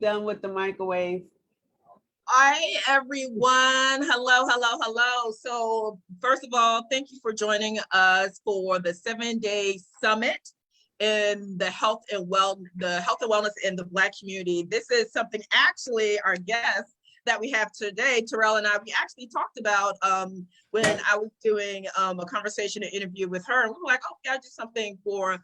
Done with the microwave. Hi, everyone. Hello, hello, hello. So, first of all, thank you for joining us for the 7-day summit in the health and wellness in the Black community. This is something actually our guest that we have today, Terrell and I, we actually talked about when I was doing a conversation, an interview with her, and we were like, oh, we gotta do something for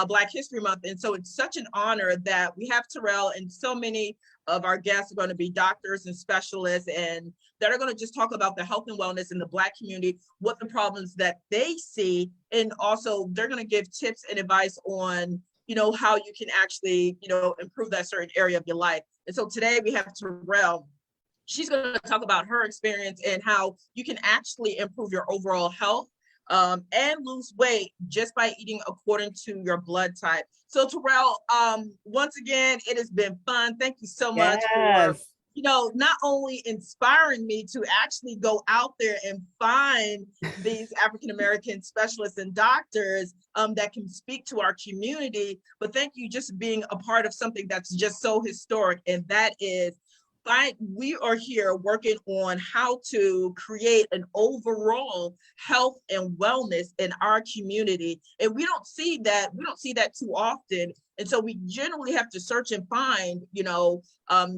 Black History Month. And so it's such an honor that we have Terrell, and so many of our guests are going to be doctors and specialists, and that are going to just talk about the health and wellness in the Black community, what the problems that they see, and also they're going to give tips and advice on, how you can actually, improve that certain area of your life. And so today we have Terrell. She's going to talk about her experience and how you can actually improve your overall health and lose weight just by eating according to your blood type. So Terrell, once again, it has been fun. Thank you so much for, Yes. not only inspiring me to actually go out there and find these African-American specialists and doctors that can speak to our community, but thank you just being a part of something that's just so historic, and that is we are here working on how to create an overall health and wellness in our community. And we don't see that too often. And so we generally have to search and find,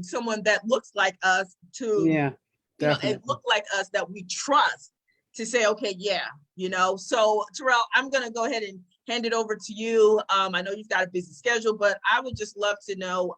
someone that looks like us to, Yeah, and definitely. look like us that we trust to say, okay, yeah, So Terrell, I'm gonna go ahead and hand it over to you. I know you've got a busy schedule, but I would just love to know,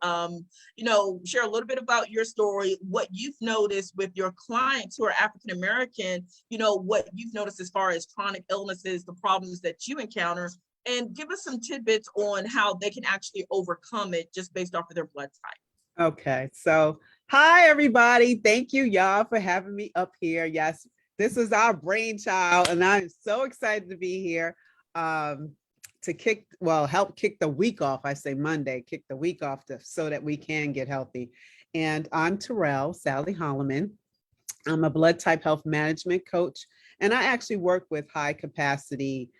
share a little bit about your story, what you've noticed with your clients who are African American, what you've noticed as far as chronic illnesses, the problems that you encounter, and give us some tidbits on how they can actually overcome it just based off of their blood type. Okay, so hi everybody. Thank you, y'all, for having me up here. Yes, this is our brainchild, and I'm so excited to be here to help kick the week off. I say Monday, kick the week off so that we can get healthy. And I'm Terrell, Sally Holloman. I'm a blood type health management coach, and I actually work with high capacity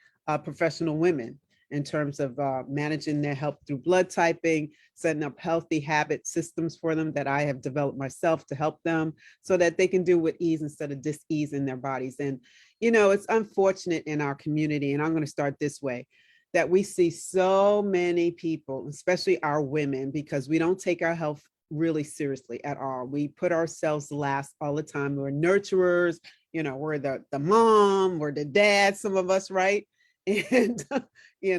professional women in terms of managing their health through blood typing, setting up healthy habit systems for them that I have developed myself to help them so that they can do with ease instead of dis-ease in their bodies. And, it's unfortunate in our community, and I'm going to start this way, that we see so many people, especially our women, because we don't take our health really seriously at all. We put ourselves last all the time. We're nurturers, we're the mom, we're the dad, some of us, right? And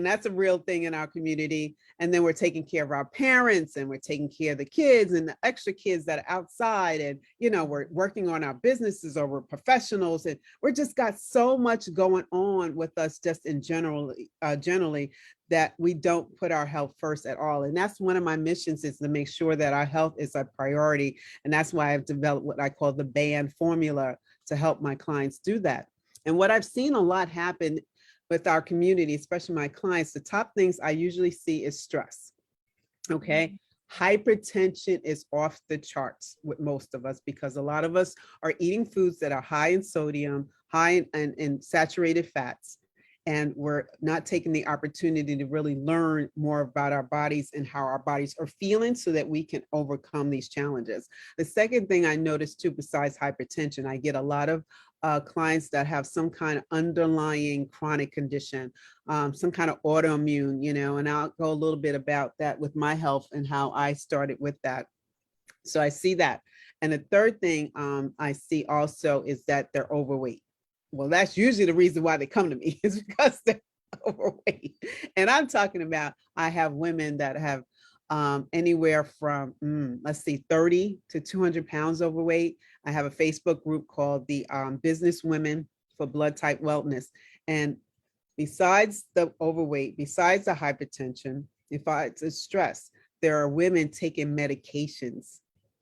that's a real thing in our community. And then we're taking care of our parents, and we're taking care of the kids and the extra kids that are outside, and we're working on our businesses, or we're professionals, and we're just got so much going on with us just in generally that we don't put our health first at all. And that's one of my missions, is to make sure that our health is a priority. And that's why I've developed what I call the BAND formula to help my clients do that. And what I've seen a lot happen with our community, especially my clients, the top things I usually see is stress. Okay. Hypertension is off the charts with most of us, because a lot of us are eating foods that are high in sodium, high in saturated fats, and we're not taking the opportunity to really learn more about our bodies and how our bodies are feeling so that we can overcome these challenges. The second thing I noticed too, besides hypertension, I get a lot of clients that have some kind of underlying chronic condition, some kind of autoimmune, and I'll go a little bit about that with my health and how I started with that. So I see that. And the third thing I see also is that they're overweight. Well, that's usually the reason why they come to me, is because they're overweight. And I'm talking about, I have women that have anywhere from, let's see, 30 to 200 pounds overweight. I have a Facebook group called the Business Women for Blood Type Wellness. And besides the overweight, besides the hypertension, besides the stress, there are women taking medications,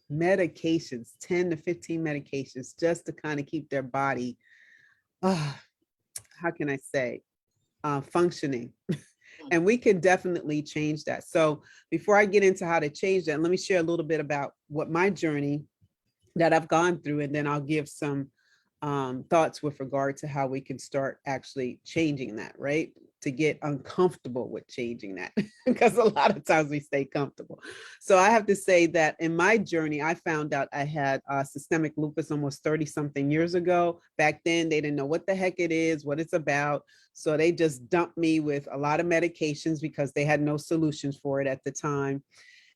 10 to 15 medications, just to kind of keep their body, how can I say, functioning. And we can definitely change that. So before I get into how to change that, let me share a little bit about what my journey that I've gone through, and then I'll give some thoughts with regard to how we can start actually changing that, right? to get uncomfortable with changing that because a lot of times we stay comfortable. So I have to say that in my journey, I found out I had systemic lupus almost 30 something years ago. Back then, they didn't know what the heck it is, what it's about. So they just dumped me with a lot of medications because they had no solutions for it at the time.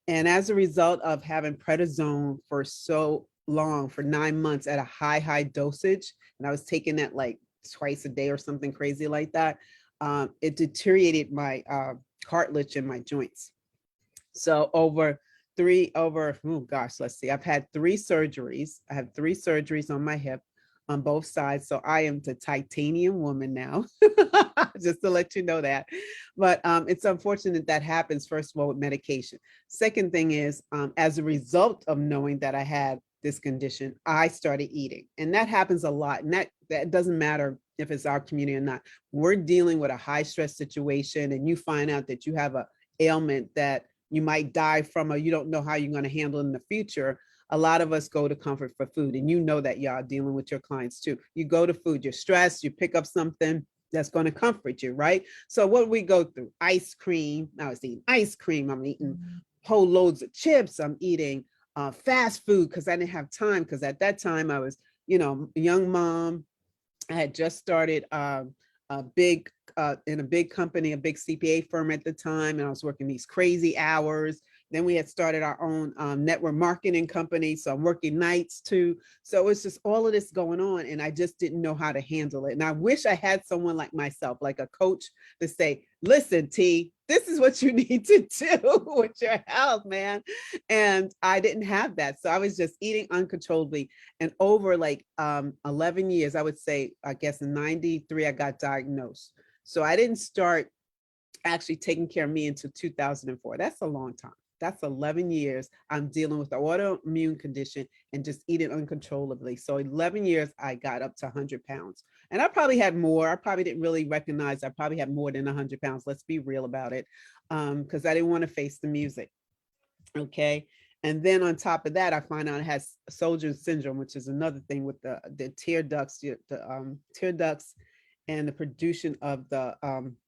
And as a result of having prednisone for so long, for 9 months at a high dosage, and I was taking that like twice a day or something crazy like that, it deteriorated my cartilage in my joints. So oh gosh, let's see, I've had 3 surgeries. I have 3 surgeries on my hip on both sides. So I am the titanium woman now, just to let you know that. But it's unfortunate that happens, first of all, with medication. Second thing is, as a result of knowing that I had this condition, I started eating. And that happens a lot. And that doesn't matter if it's our community or not. We're dealing with a high stress situation and you find out that you have a ailment that you might die from, or you don't know how you're going to handle in the future. A lot of us go to comfort for food, and you know that, y'all, dealing with your clients too. You go to food, you're stressed, you pick up something that's going to comfort you, right? So what do we go through? Ice cream. I was eating ice cream. I'm eating whole loads of chips. I'm eating fast food because I didn't have time, because at that time I was, a young mom. I had just started a big in a big company, a big CPA firm at the time, and I was working these crazy hours. Then we had started our own network marketing company, so I'm working nights too. So it's just all of this going on, and I just didn't know how to handle it. And I wish I had someone like myself, like a coach, to say, "Listen, T, this is what you need to do with your health, man." And I didn't have that, so I was just eating uncontrollably. And over like 11 years, I would say, I guess in 93, I got diagnosed. So I didn't start actually taking care of me until 2004. That's a long time. That's 11 years. I'm dealing with the autoimmune condition and just eating uncontrollably. So 11 years, I got up to 100 pounds. And I probably had more. I probably didn't really recognize I probably had more than 100 pounds. Let's be real about it, because I didn't want to face the music. Okay. And then on top of that, I find out it has Soldier's syndrome, which is another thing with the tear ducts, the tear ducts and the production of the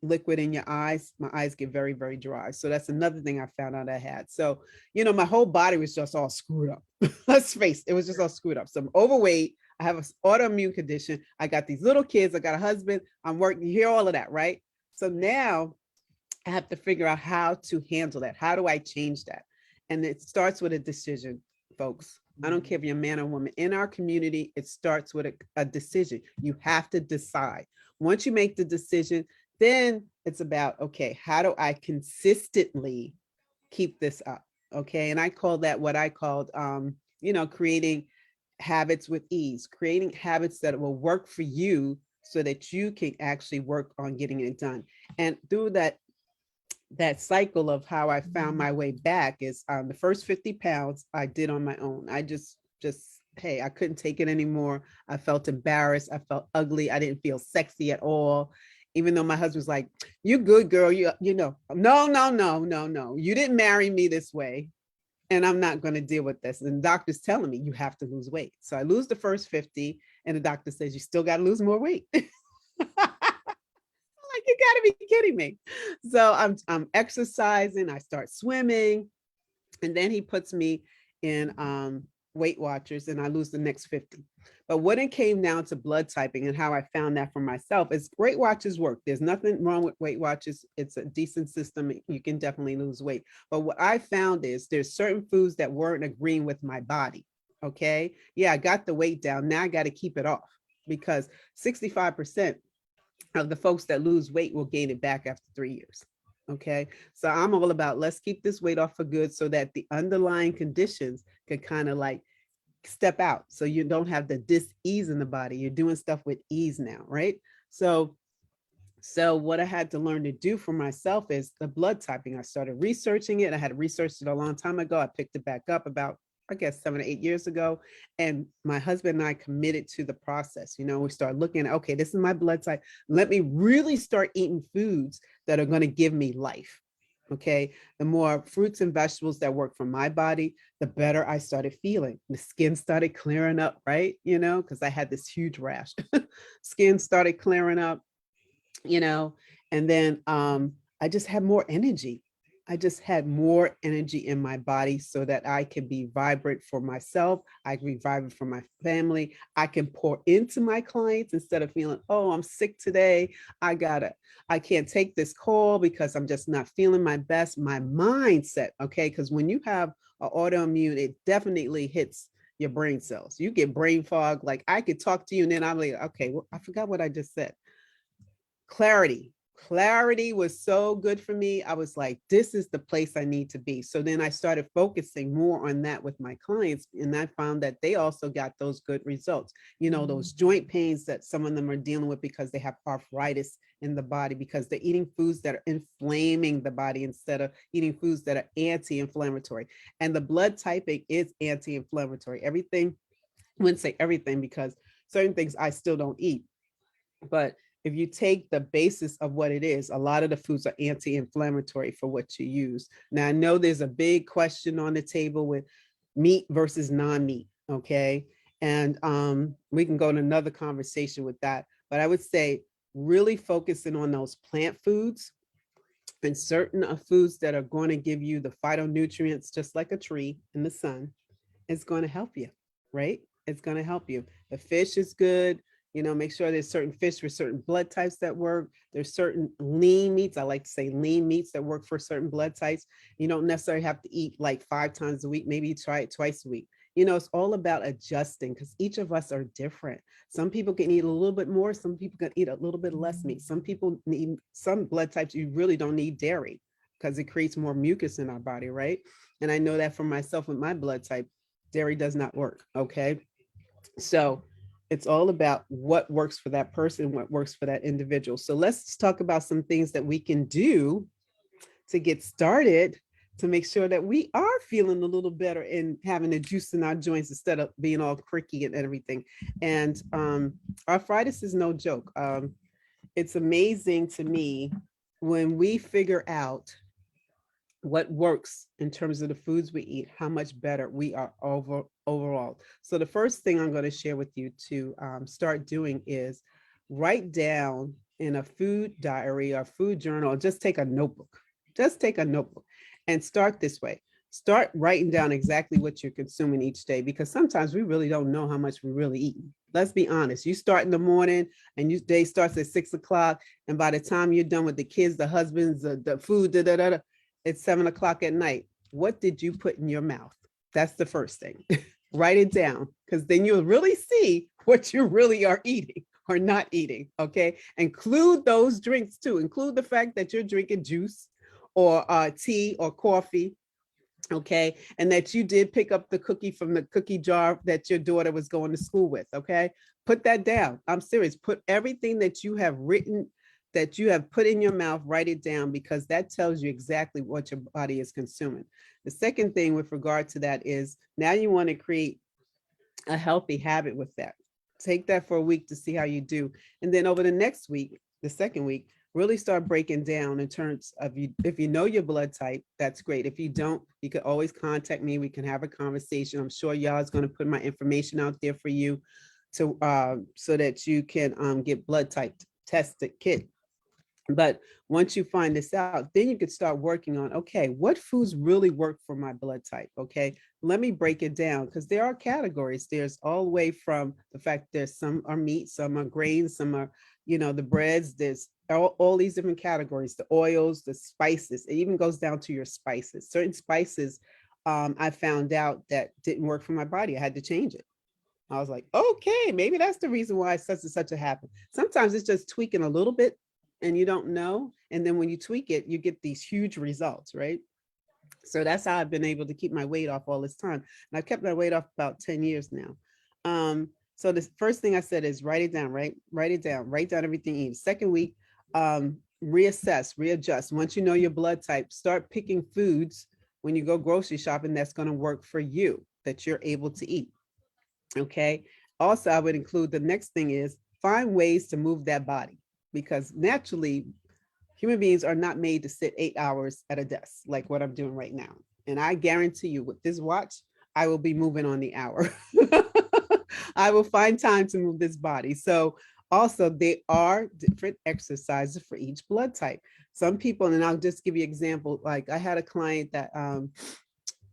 liquid in your eyes. My eyes get very, very dry. So that's another thing I found out I had. So, my whole body was just all screwed up. Let's face it, was just all screwed up. So I'm overweight. I have an autoimmune condition. I got these little kids. I got a husband. I'm working. You hear all of that, right? So now I have to figure out how to handle that. How do I change that? And it starts with a decision, folks. I don't care if you're a man or woman. In our community, it starts with a decision. You have to decide. Once you make the decision, then it's about, okay, how do I consistently keep this up? Okay. And I call that what I called, creating habits with ease, creating habits that will work for you so that you can actually work on getting it done. And through that cycle of how I found my way back is the first 50 pounds I did on my own. I just, hey, I couldn't take it anymore. I felt embarrassed. I felt ugly. I didn't feel sexy at all. Even though my husband was like, "You good girl, no, no. You didn't marry me this way. And I'm not going to deal with this." And the doctor's telling me you have to lose weight. So I lose the first 50 and the doctor says, "You still got to lose more weight." Like, you gotta be kidding me. So I'm exercising, I start swimming, and then he puts me in Weight Watchers and I lose the next 50. But when it came down to blood typing and how I found that for myself, is Weight Watchers work. There's nothing wrong with Weight Watchers. It's a decent system. You can definitely lose weight. But what I found is there's certain foods that weren't agreeing with my body. Okay. Yeah, I got the weight down. Now I got to keep it off, because 65% of the folks that lose weight will gain it back after 3 years. Okay. So I'm all about, let's keep this weight off for good so that the underlying conditions can kind of like step out. So you don't have the dis-ease in the body. You're doing stuff with ease now. Right. So what I had to learn to do for myself is the blood typing. I started researching it. I had researched it a long time ago. I picked it back up about, I guess, 7 or 8 years ago. And my husband and I committed to the process. We started looking at, okay, this is my blood type. Let me really start eating foods that are going to give me life. Okay. The more fruits and vegetables that work for my body, the better I started feeling. The skin started clearing up, right? Because I had this huge rash. Skin started clearing up, And then I just had more energy. I just had more energy in my body so that I can be vibrant for myself. I can be vibrant for my family. I can pour into my clients instead of feeling, oh, I'm sick today. I can't take this call because I'm just not feeling my best. My mindset, okay? Because when you have an autoimmune, it definitely hits your brain cells. You get brain fog. Like I could talk to you and then I'm like, okay, well, I forgot what I just said. Clarity was so good for me. I was like, this is the place I need to be. So then I started focusing more on that with my clients, and I found that they also got those good results. You know, those joint pains that some of them are dealing with because they have arthritis in the body, because they're eating foods that are inflaming the body instead of eating foods that are anti-inflammatory. And the blood typing is anti-inflammatory. Everything, I wouldn't say everything because certain things I still don't eat, but if you take the basis of what it is, a lot of the foods are anti-inflammatory for what you use. Now, I know there's a big question on the table with meat versus non-meat, okay? And we can go in another conversation with that. But I would say really focusing on those plant foods and certain foods that are going to give you the phytonutrients, just like a tree in the sun, is going to help you, right? It's going to help you. The fish is good. You know, make sure there's certain fish for certain blood types that work. There's certain lean meats. I like to say lean meats that work for certain blood types. You don't necessarily have to eat like 5 times a week. Maybe you try it twice a week. You know, it's all about adjusting because each of us are different. Some people can eat a little bit more. Some people can eat a little bit less meat. Some people need some blood types. You really don't need dairy because it creates more mucus in our body, right? And I know that for myself with my blood type, dairy does not work. Okay. So it's all about what works for that person, what works for that individual. So let's talk about some things that we can do to get started to make sure that we are feeling a little better and having the juice in our joints instead of being all cricky and everything. And arthritis is no joke. It's amazing to me when we figure out what works in terms of the foods we eat, how much better we are overall. So the first thing I'm going to share with you to start doing is write down in a food diary or food journal, just take a notebook, just take a notebook and start this way. Start writing down exactly what you're consuming each day, because sometimes we really don't know how much we really eat. Let's be honest. You start in the morning and your day starts at 6 o'clock. And by the time you're done with the kids, the husbands, the food, it's 7 o'clock at night. What did you put in your mouth? That's the first thing. Write it down, because then you'll really see what you really are eating or not eating. Okay. Include those drinks too. Include the fact that you're drinking juice or tea or coffee. Okay. And that you did pick up the cookie from the cookie jar that your daughter was going to school with. Okay. Put that down. I'm serious. Put everything that you have written, that you have put in your mouth, write it down, because that tells you exactly what your body is consuming. The second thing with regard to that is now you want to create a healthy habit with that. Take that for a week to see how you do. And then over the next week, the second week, really start breaking down in terms of you. If you know your blood type, that's great. If you don't, you can always contact me. We can have a conversation. I'm sure y'all is going to put my information out there for you to so that you can get blood type tested kit. But once you find this out, then you could start working on, okay, what foods really work for my blood type? Okay, let me break it down, because there are categories. There's all the way from the fact there's some are meat, some are grains, some are, the breads. There's all these different categories, the oils, the spices. It even goes down to your spices. Certain spices, I found out that didn't work for my body. I had to change it. I was like, okay, maybe that's the reason why such and such a happened. Sometimes it's just tweaking a little bit and you don't know. And then when you tweak it, you get these huge results, right? So that's how I've been able to keep my weight off all this time. And I've kept my weight off about 10 years now. So the first thing I said is write it down, right? Write down everything you eat. Second week, reassess, readjust. Once you know your blood type, start picking foods when you go grocery shopping that's going to work for you, that you're able to eat. Okay. Also, I would include the next thing is find ways to move that body, because naturally human beings are not made to sit 8 hours at a desk like what I'm doing right now. And I guarantee you with this watch, I will be moving on the hour. I will find time to move this body. So Also, there are different exercises for each blood type. Some people, and I'll just give you an example. Like I had a client that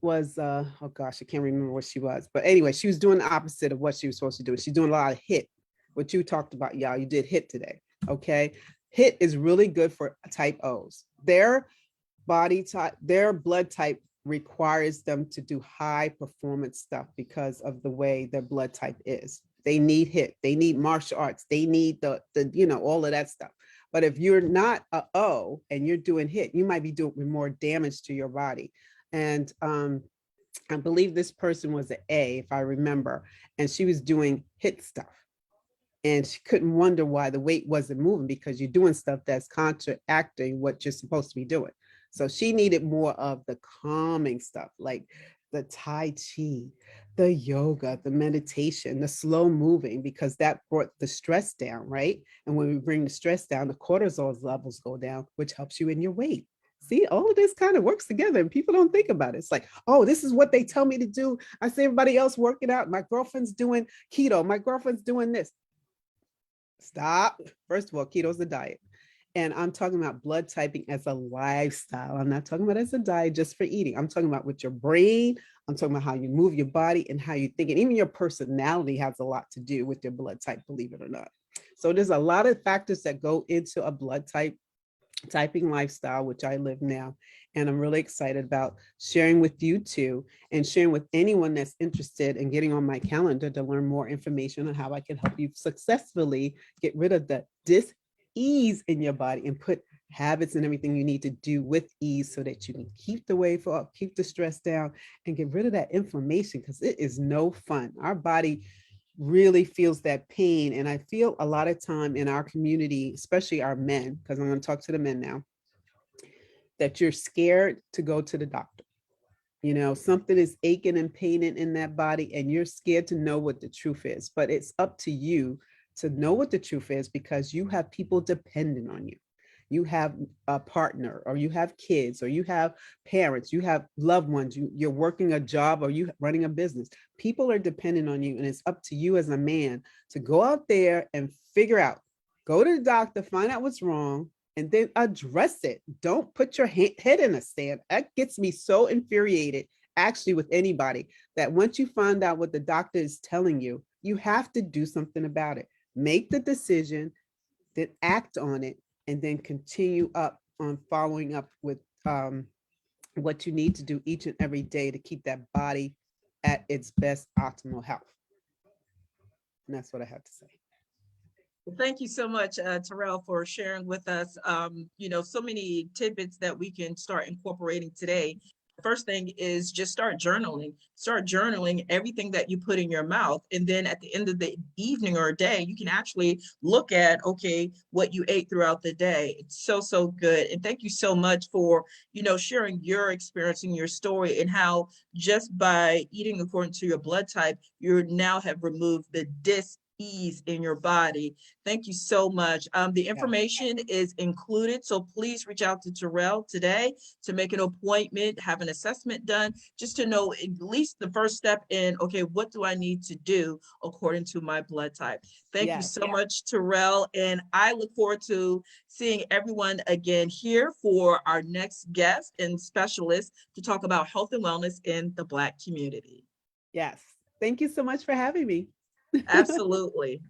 was oh gosh, I can't remember what she was, but anyway, she was doing the opposite of what she was supposed to do. She's doing a lot of hit, what you talked about, y'all. You did hit today. Okay. Hit is really good for type O's. Their body type, their blood type requires them to do high performance stuff because of the way their blood type is. They need hit, they need martial arts, they need the all of that stuff. But if you're not a O and you're doing hit, you might be doing more damage to your body. And I believe this person was an A, if I remember, and she was doing hit stuff. And she couldn't wonder why the weight wasn't moving because you're doing stuff that's counteracting what you're supposed to be doing. So she needed more of the calming stuff, like the Tai Chi, the yoga, the meditation, the slow moving, because that brought the stress down, right? And when we bring the stress down, the cortisol levels go down, which helps you in your weight. See, all of this kind of works together and people don't think about it. It's like, oh, this is what they tell me to do. I see everybody else working out. My girlfriend's doing keto. My girlfriend's doing this. Stop. First of all, keto is a diet. And I'm talking about blood typing as a lifestyle. I'm not talking about as a diet just for eating. I'm talking about with your brain. I'm talking about how you move your body and how you think. And even your personality has a lot to do with your blood type, believe it or not. So there's a lot of factors that go into a blood typing lifestyle, which I live now. And I'm really excited about sharing with you too, and sharing with anyone that's interested in getting on my calendar to learn more information on how I can help you successfully get rid of the dis-ease in your body and put habits and everything you need to do with ease so that you can keep the weight up, keep the stress down, and get rid of that inflammation because it is no fun. Our body really feels that pain. And I feel a lot of time in our community, especially our men, because I'm going to talk to the men now, that you're scared to go to the doctor. Something is aching and paining in that body, and you're scared to know what the truth is. But it's up to you to know what the truth is because you have people dependent on you. You have a partner, or you have kids, or you have parents, you have loved ones, you're working a job, or you running a business. People are dependent on you, and it's up to you as a man to go out there and figure out, go to the doctor, find out what's wrong, and then address it. Don't put your head in a sand. That gets me so infuriated, actually, with anybody, that once you find out what the doctor is telling you, you have to do something about it. Make the decision, then act on it, and then continue up on following up with what you need to do each and every day to keep that body at its best optimal health. And that's what I have to say. Well, thank you so much, Terrell, for sharing with us, so many tidbits that we can start incorporating today. First thing is just start journaling. Start journaling everything that you put in your mouth. And then at the end of the evening or day, you can actually look at, okay, what you ate throughout the day. It's so, so good. And thank you so much for, sharing your experience and your story and how just by eating according to your blood type, you now have removed the dis-ease in your body. Thank you so much. The information is included, so please reach out to Terrell today to make an appointment, have an assessment done, just to know at least the first step in, okay, what do I need to do according to my blood type? Thank you so much, Terrell, and I look forward to seeing everyone again here for our next guest and specialist to talk about health and wellness in the Black community. Yes. Thank you so much for having me. Absolutely.